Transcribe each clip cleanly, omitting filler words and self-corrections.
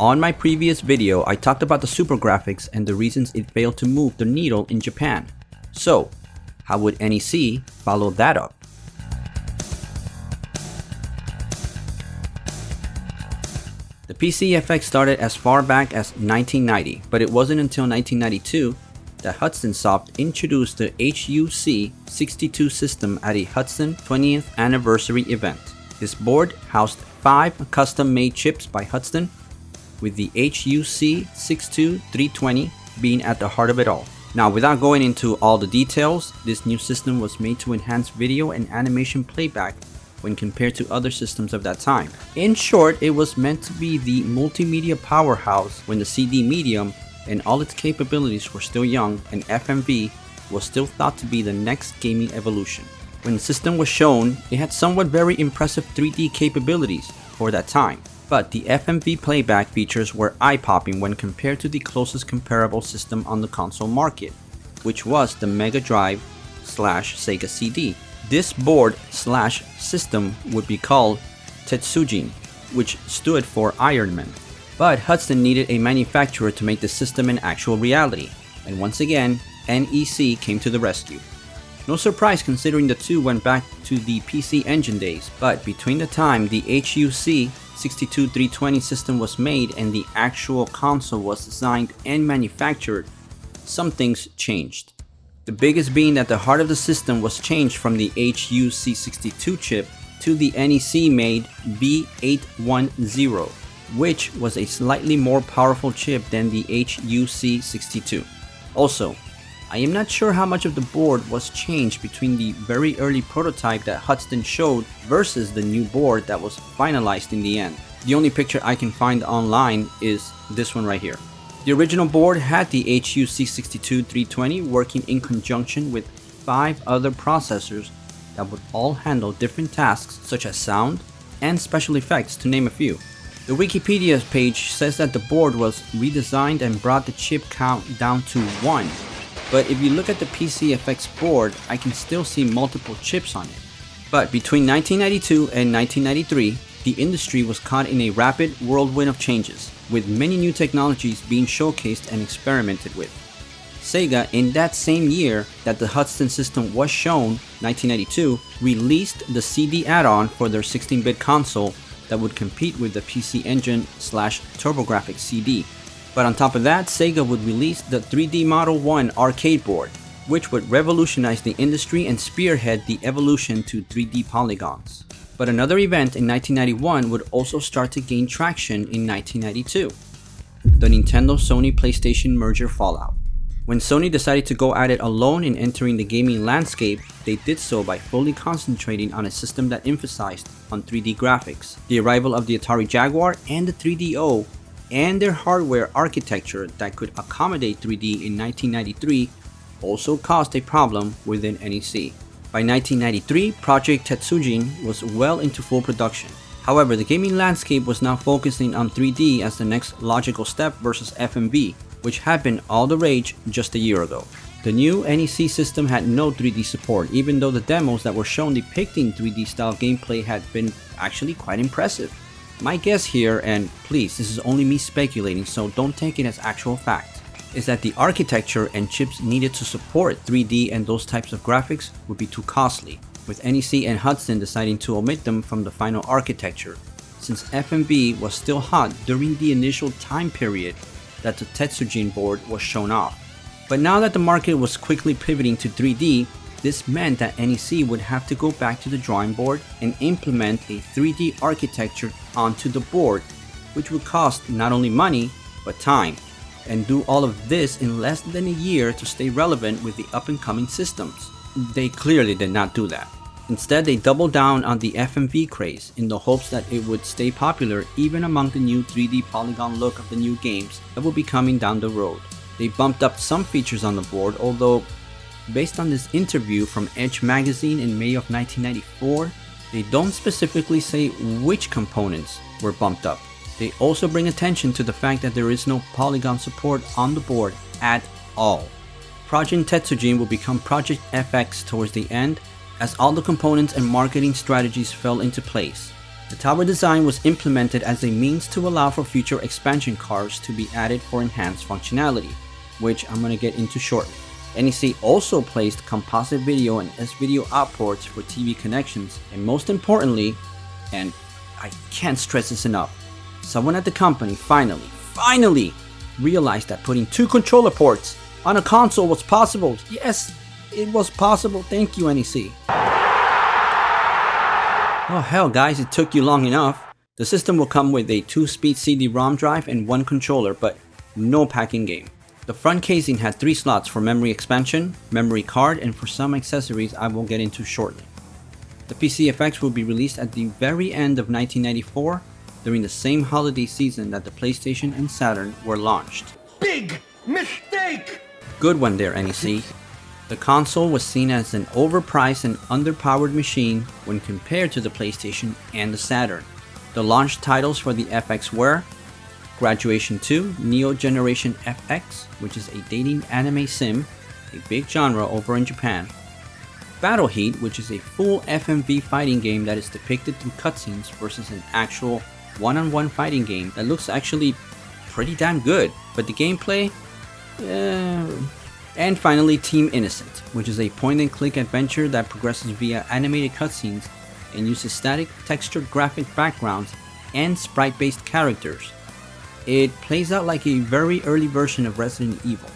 On my previous video, I talked about the super graphics and the reasons it failed to move the needle in Japan. So, how would NEC follow that up? The PCFX started as far back as 1990, but it wasn't until 1992 that Hudson Soft introduced the HUC62 system at a Hudson 20th anniversary event. This board housed 5 custom-made chips by Hudson, with the HUC62-320 being at the heart of it all. Now, without going into all the details, this new system was made to enhance video and animation playback when compared to other systems of that time. In short, it was meant to be the multimedia powerhouse when the CD medium and all its capabilities were still young, and FMV was still thought to be the next gaming evolution. When the system was shown, it had somewhat very impressive 3D capabilities for that time, but the FMV playback features were eye-popping when compared to the closest comparable system on the console market, which was the Mega Drive/Sega CD. This board/system would be called Tetsujene, which stood for Iron Man. But Hudson needed a manufacturer to make the system an actual reality, and once again, NEC came to the rescue. No surprise considering the two went back to the PC Engine days, but between the time the HUC62-320 system was made and the actual console was designed and manufactured, some things changed. The biggest being that the heart of the system was changed from the HUC62 chip to the NEC-made B810, which was a slightly more powerful chip than the HUC62. Also, I am not sure how much of the board was changed between the very early prototype that Hudson showed versus the new board that was finalized in the end. The only picture I can find online is this one right here. The original board had the HUC62-320 working in conjunction with 5 other processors that would all handle different tasks such as sound and special effects, to name a few. The Wikipedia page says that the board was redesigned and brought the chip count down to 1, but if you look at the PCFX board, I can still see multiple chips on it. But between 1992 and 1993, the industry was caught in a rapid whirlwind of changes, with many new technologies being showcased and experimented with. Sega, in that same year that the Hudson system was shown, 1992, released the CD add-on for their 16-bit console that would compete with the PC Engine/TurboGrafx CD. But on top of that, Sega would release the 3D Model 1 arcade board, which would revolutionize the industry and spearhead the evolution to 3D polygons. But another event in 1991 would also start to gain traction in 1992, the Nintendo-Sony PlayStation merger fallout. When Sony decided to go at it alone in entering the gaming landscape, they did so by fully concentrating on a system that emphasized on 3D graphics. The arrival of the Atari Jaguar and the 3DO and their hardware architecture that could accommodate 3D in 1993 also caused a problem within NEC. By 1993, Project Tetsujene was well into full production. However, the gaming landscape was now focusing on 3D as the next logical step versus FMV, which had been all the rage just a year ago. The new NEC system had no 3D support, even though the demos that were shown depicting 3D style gameplay had been actually quite impressive. My guess here, and please, this is only me speculating, so don't take it as actual fact, is that the architecture and chips needed to support 3D and those types of graphics would be too costly, with NEC and Hudson deciding to omit them from the final architecture, since FMV was still hot during the initial time period that the Tetsujene board was shown off. But now that the market was quickly pivoting to 3D, this meant that NEC would have to go back to the drawing board and implement a 3D architecture onto the board, which would cost not only money, but time, and do all of this in less than a year to stay relevant with the up-and-coming systems. They clearly did not do that. Instead, they doubled down on the FMV craze in the hopes that it would stay popular even among the new 3D polygon look of the new games that will be coming down the road. They bumped up some features on the board, although based on this interview from Edge magazine in May of 1994, they don't specifically say which components were bumped up. They also bring attention to the fact that there is no polygon support on the board at all. Project Tetsujene will become Project FX towards the end, as all the components and marketing strategies fell into place. The tower design was implemented as a means to allow for future expansion cards to be added for enhanced functionality, which I'm going to get into shortly. NEC also placed composite video and S-video outports for TV connections, and most importantly, and I can't stress this enough, someone at the company finally realized that putting 2 controller ports on a console was possible. Yes, it was possible. Thank you, NEC. Oh hell guys, it took you long enough. The system will come with a 2-speed CD-ROM drive and 1 controller, but no packing game. The front casing had 3 slots for memory expansion, memory card, and for some accessories I will get into shortly. The PCFX will be released at the very end of 1994 during the same holiday season that the PlayStation and Saturn were launched. Big mistake! Good one there, NEC. The console was seen as an overpriced and underpowered machine when compared to the PlayStation and the Saturn. The launch titles for the FX were Graduation 2, Neo Generation FX, which is a dating anime sim, a big genre over in Japan. Battle Heat, which is a full FMV fighting game that is depicted through cutscenes versus an actual one-on-one fighting game that looks actually pretty damn good, but the gameplay, And finally, Team Innocent, which is a point-and-click adventure that progresses via animated cutscenes and uses static, textured graphic backgrounds and sprite-based characters. It plays out like a very early version of Resident Evil.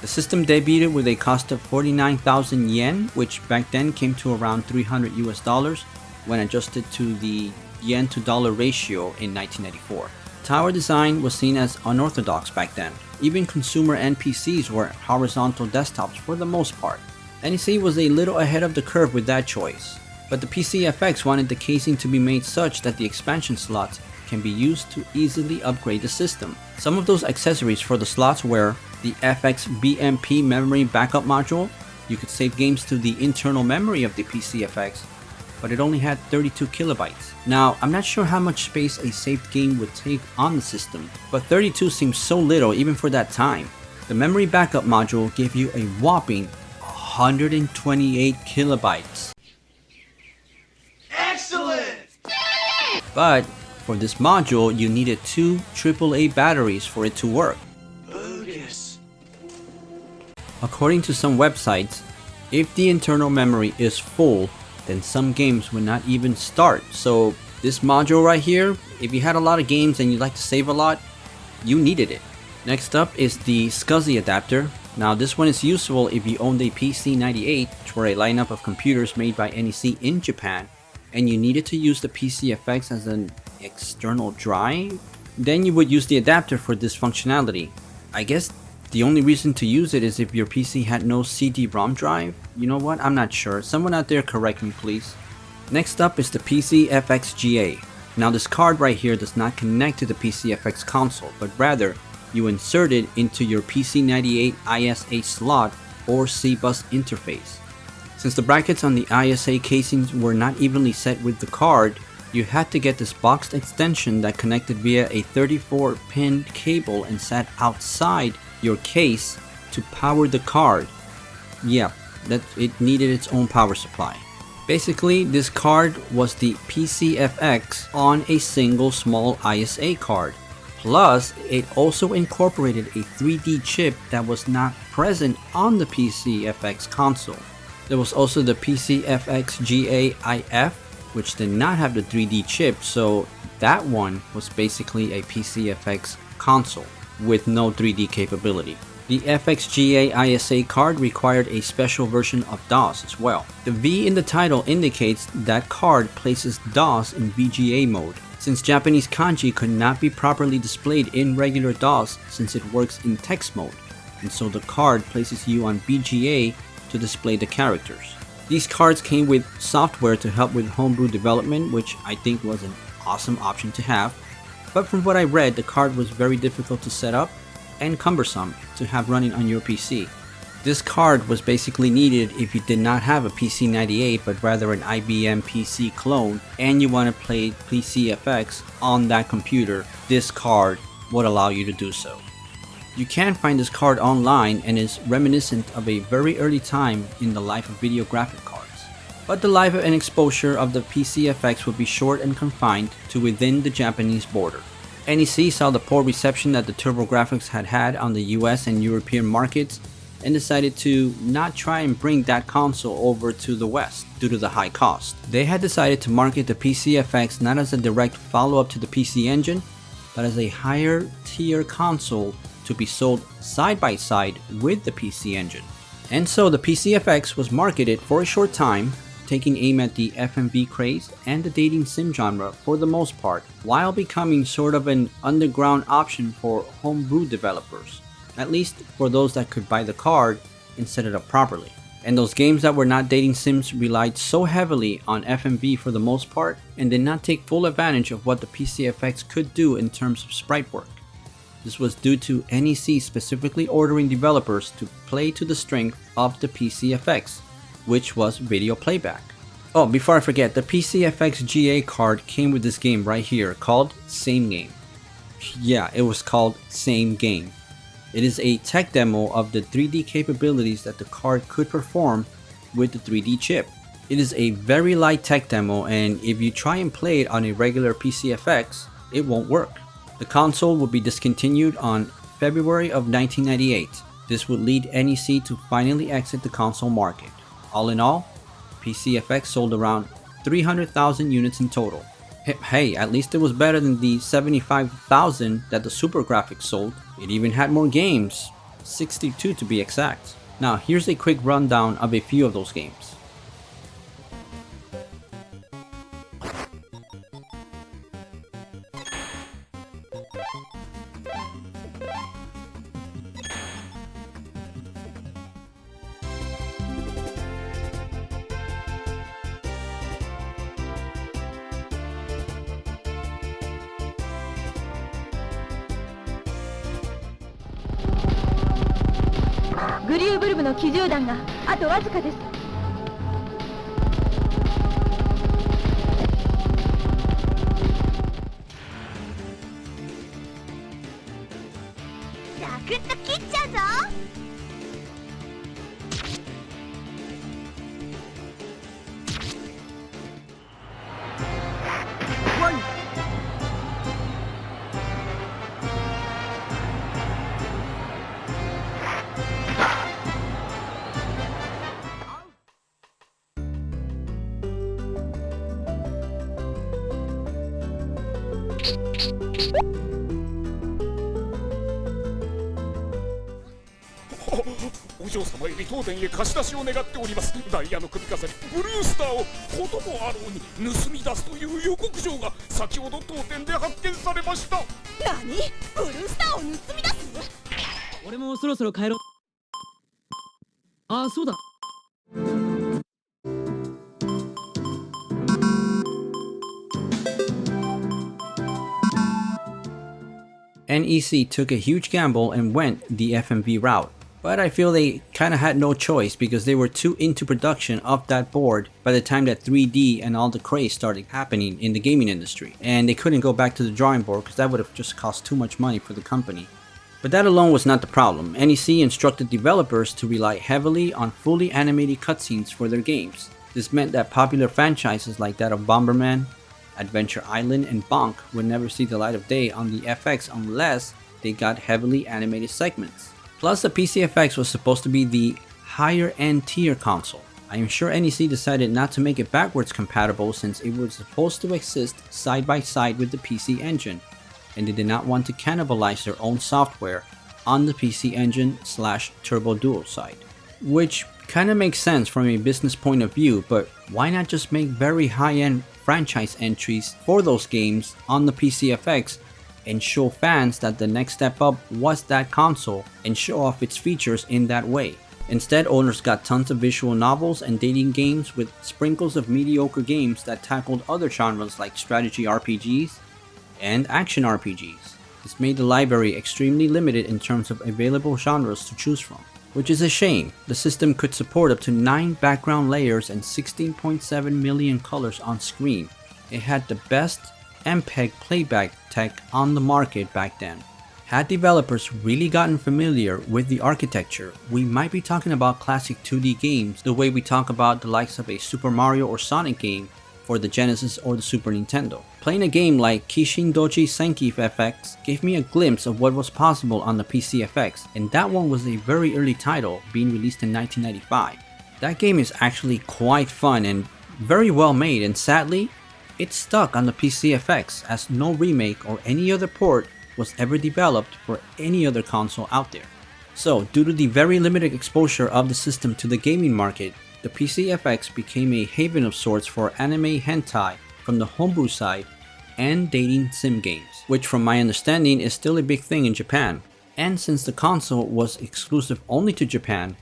The system debuted with a cost of 49,000 yen, which back then came to around $300 US when adjusted to the yen to dollar ratio in 1994. Tower design was seen as unorthodox back then. Even consumer NPCs were horizontal desktops for the most part. NEC was a little ahead of the curve with that choice, but the PCFX wanted the casing to be made such that the expansion slots can be used to easily upgrade the system. Some of those accessories for the slots were the FX BMP memory backup module. You could save games to the internal memory of the PCFX, but it only had 32 kilobytes. Now, I'm not sure how much space a saved game would take on the system, but 32 seems so little even for that time. The memory backup module gave you a whopping 128 kilobytes. Excellent! But for this module, you needed 2 AAA batteries for it to work. Bogus. According to some websites, if the internal memory is full, then some games would not even start. So this module right here, if you had a lot of games and you like to save a lot, you needed it. Next up is the SCSI adapter. Now this one is useful if you owned a PC-98, which were a lineup of computers made by NEC in Japan, and you needed to use the PCFX as an external drive. Then you would use the adapter for this functionality. I guess the only reason to use it is if your PC had no CD-ROM drive. You know what? I'm not sure. Someone out there correct me, please. Next up is the PCFX GA. Now this card right here does not connect to the PCFX console, but rather you insert it into your PC-98 ISA slot or C-bus interface. Since the brackets on the ISA casings were not evenly set with the card, you had to get this boxed extension that connected via a 34-pin cable and sat outside your case to power the card. Yeah, that it needed its own power supply. Basically, this card was the PCFX on a single small ISA card. Plus, it also incorporated a 3D chip that was not present on the PCFX console. There was also the PCFX GA-IF, which did not have the 3D chip, so that one was basically a PCFX console with no 3D capability. The FXGA ISA card required a special version of DOS as well. The V in the title indicates that card places DOS in VGA mode, since Japanese kanji could not be properly displayed in regular DOS since it works in text mode, and so the card places you on VGA to display the characters. These cards came with software to help with homebrew development, which I think was an awesome option to have, but from what I read, the card was very difficult to set up and cumbersome to have running on your PC. This card was basically needed if you did not have a PC-98 but rather an IBM PC clone and you want to play PCFX on that computer. This card would allow you to do so. You can find this card online and is reminiscent of a very early time in the life of video graphic cards. but the life and exposure of the PCFX would be short and confined to within the Japanese border. NEC saw the poor reception that the TurboGrafx had on the US and European markets and decided to not try and bring that console over to the West due to the high cost. They had decided to market the PCFX not as a direct follow-up to the PC Engine, but as a higher tier console to be sold side by side with the PC Engine. And so the PCFX was marketed for a short time, taking aim at the FMV craze and the dating sim genre for the most part, while becoming sort of an underground option for homebrew developers, at least for those that could buy the card and set it up properly. And those games that were not dating sims relied so heavily on FMV for the most part and did not take full advantage of what the PCFX could do in terms of sprite work. This was due to NEC specifically ordering developers to play to the strength of the PCFX, which was video playback. Oh, before I forget, the PCFX GA card came with this game right here called Same Game. Yeah, it was called Same Game. It is a tech demo of the 3D capabilities that the card could perform with the 3D chip. It is a very light tech demo, and if you try and play it on a regular PCFX, it won't work. The console will be discontinued on February of 1998. This would lead NEC to finally exit the console market. All in all, PCFX sold around 300,000 units in total. Hey, at least it was better than the 75,000 that the SuperGrafx sold. It even had more games, 62 to be exact. Now here's a quick rundown of a few of those games.お嬢様より当店へ貸し出しを願っております。ダイヤの首飾りブルースターをこともあろうに盗み出すという予告状が先ほど当店で発見されました。何？ブルースターを盗み出す？俺もそろそろ帰ろう。あ、そうだ。NEC took a huge gamble and went the FMV route. But I feel they kinda had no choice because they were too into production of that board by the time that 3D and all the craze started happening in the gaming industry. And they couldn't go back to the drawing board because that would have just cost too much money for the company. But that alone was not the problem. NEC instructed developers to rely heavily on fully animated cutscenes for their games. This meant that popular franchises like that of Bomberman, Adventure Island, and Bonk would never see the light of day on the FX unless they got heavily animated segments. Plus, the PCFX was supposed to be the higher end tier console. I am sure NEC decided not to make it backwards compatible since it was supposed to exist side by side with the PC Engine, and they did not want to cannibalize their own software on the PC Engine / Turbo Duo side. Which kinda makes sense from a business point of view, but why not just make very high-end franchise entries for those games on the PCFX and show fans that the next step up was that console and show off its features in that way? Instead, owners got tons of visual novels and dating games with sprinkles of mediocre games that tackled other genres like strategy RPGs and action RPGs. This made the library extremely limited in terms of available genres to choose from, which is a shame. The system could support up to 9 background layers and 16.7 million colors on screen. It had the best MPEG playback tech on the market back then. Had developers really gotten familiar with the architecture, we might be talking about classic 2D games the way we talk about the likes of a Super Mario or Sonic game for the Genesis or the Super Nintendo. Playing a game like Kishin Doji Senki FX gave me a glimpse of what was possible on the PC FX, and that one was a very early title being released in 1995. That game is actually quite fun and very well made, and sadly, it stuck on the PC FX as no remake or any other port was ever developed for any other console out there. So, due to the very limited exposure of the system to the gaming market, the PC FX became a haven of sorts for anime hentai from the homebrew side and dating sim games, which from my understanding is still a big thing in Japan. And since the console was exclusive only to Japan,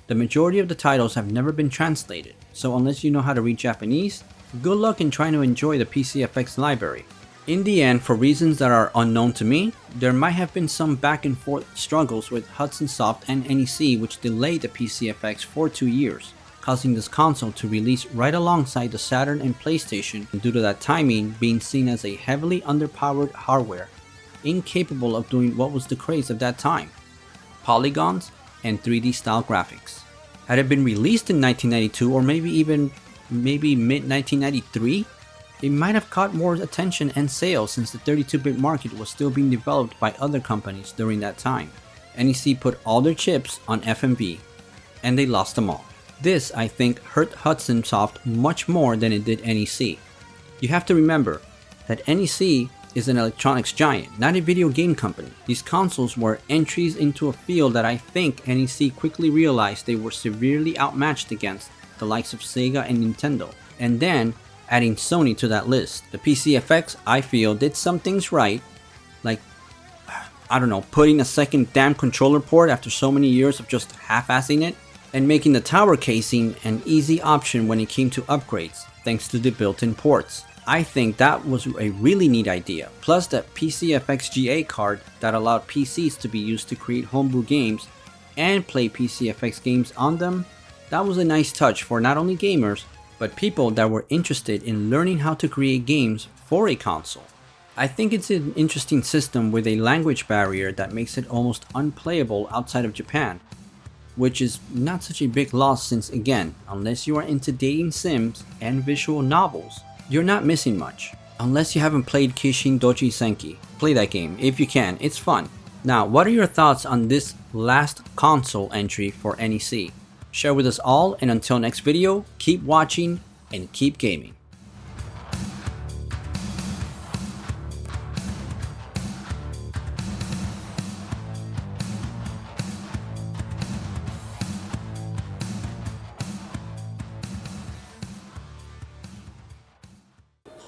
the majority of the titles have never been translated, so unless you know how to read Japanese, good luck in trying to enjoy the PC FX library. In the end, for reasons that are unknown to me, there might have been some back and forth struggles with Hudson Soft and NEC which delayed the PC FX for 2 years, causing this console to release right alongside the Saturn and PlayStation, and due to that timing being seen as a heavily underpowered hardware, incapable of doing what was the craze of that time: polygons and 3D style graphics. Had it been released in 1992 or maybe mid-1993, it might have caught more attention and sales since the 32-bit market was still being developed by other companies during that time. NEC put all their chips on FMV, and they lost them all. This, I think, hurt Hudson Soft much more than it did NEC. You have to remember that NEC is an electronics giant, not a video game company. These consoles were entries into a field that I think NEC quickly realized they were severely outmatched against the likes of Sega and Nintendo. And then, adding Sony to that list. The PC FX, I feel, did some things right, like, I don't know, putting a second damn controller port after so many years of just half-assing it, and making the tower casing an easy option when it came to upgrades, thanks to the built-in ports. I think that was a really neat idea. Plus that PC FX GA card that allowed PCs to be used to create homebrew games and play PC FX games on them, that was a nice touch for not only gamers, but people that were interested in learning how to create games for a console. I think it's an interesting system with a language barrier that makes it almost unplayable outside of Japan, which is not such a big loss since, again, unless you are into dating sims and visual novels, you're not missing much. Unless you haven't played Kishin Doji Senki. Play that game if you can, it's fun. Now, what are your thoughts on this last console entry for NEC? Share with us all, and until next video, keep watching and keep gaming.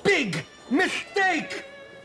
Big mistake!